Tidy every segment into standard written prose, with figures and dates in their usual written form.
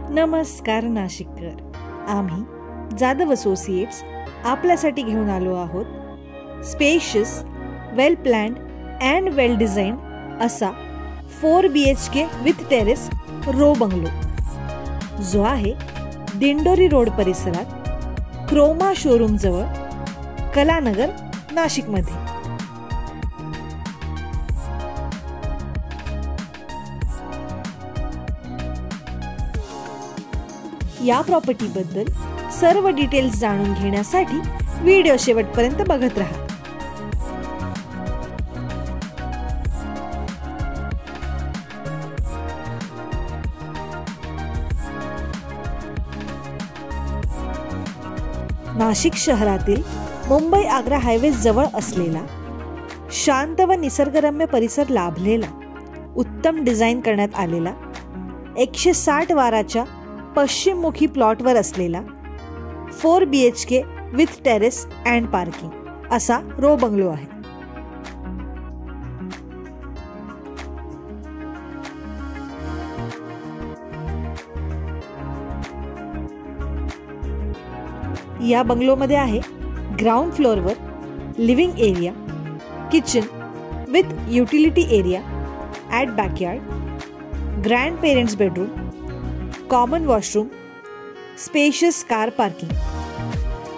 नमस्कार नाशिककर, आम्ही जाधव असोसिएट्स आपल्यासाठी घेऊन आलो आहोत spacious, well planned and well designed असा 4 BHK with terrace row bungalow, जो आहे दिंडोरी रोड परिसरात क्रोमा शोरूम जवळ, कलानगर, नाशिक मध्ये। या प्रॉपर्टी बद्दल सर्व डिटेल्स जाणून घेण्यासाठी व्हिडिओ शेवटपर्यंत बघत राहा। नाशिक शहरातील मुंबई आग्रा हायवे जवळ असलेला शांत व निसर्गरम्य परिसर लाभलेला, उत्तम डिझाइन करण्यात आलेला 160 वाराच्या पश्चिममुखी प्लॉटवर असलेला 4 BHK with terrace and parking असा रो बंगलो आहे। या बंगलोमध्ये आहे ग्राउंड फ्लोअरवर living area, kitchen with utility area at backyard, grandparents bedroom, common washroom, spacious car parking.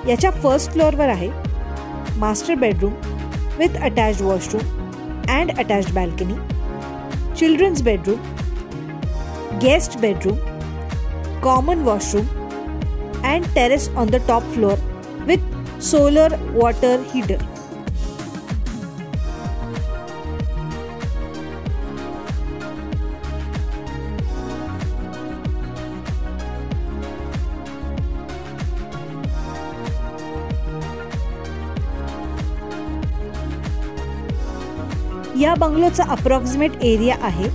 याच्या फर्स्ट फ्लोअरवर आहे master bedroom with attached washroom and attached balcony, children's bedroom, guest bedroom, common washroom and terrace on the top floor with solar water heater. या बंगलोचा approximate area आहे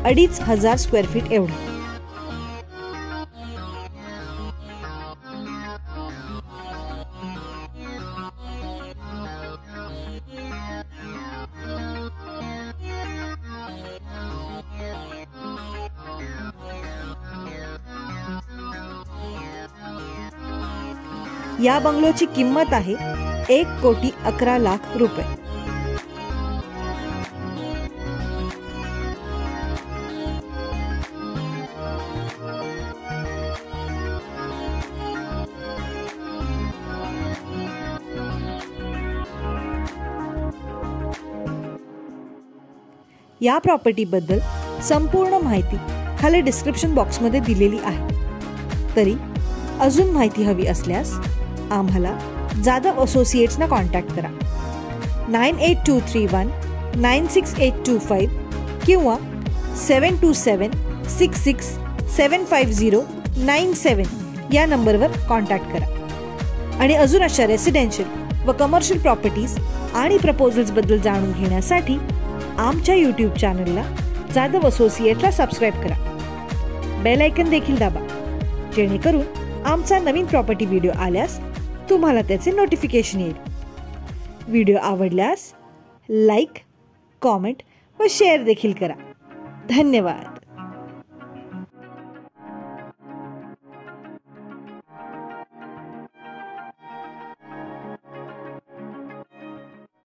2500 square feet एवढा। या बंगलोची किंमत आहे 1,11,00,000 रुपये। या प्रॉपर्टी बद्दल संपूर्ण माहिती खाली डिस्क्रिप्शन बॉक्स मध्ये दिलेली आहे। तरी अजून माहिती हवी असल्यास आम्हाला जाधव असोसिएट्सना कॉन्टॅक्ट करा 9823196825 किंवा 7276675097 या नंबरवर कॉन्टॅक्ट करा। आणि अजून अशा रेसिडेन्शियल व कमर्शियल प्रॉपर्टीज आणि प्रपोजल्स बद्दल जाणून घेण्यासाठी आमच्या YouTube चॅनलला जाधव असोसिएटला सबस्क्राइब करा, बेल आयकन देखील दाबा, जेणेकरून आमचा नवीन प्रॉपर्टी व्हिडिओ आल्यास तुम्हाला त्याचे नोटिफिकेशन येईल। व्हिडिओ आवडल्यास लाईक, कॉमेंट व शेअर देखील करा। धन्यवाद।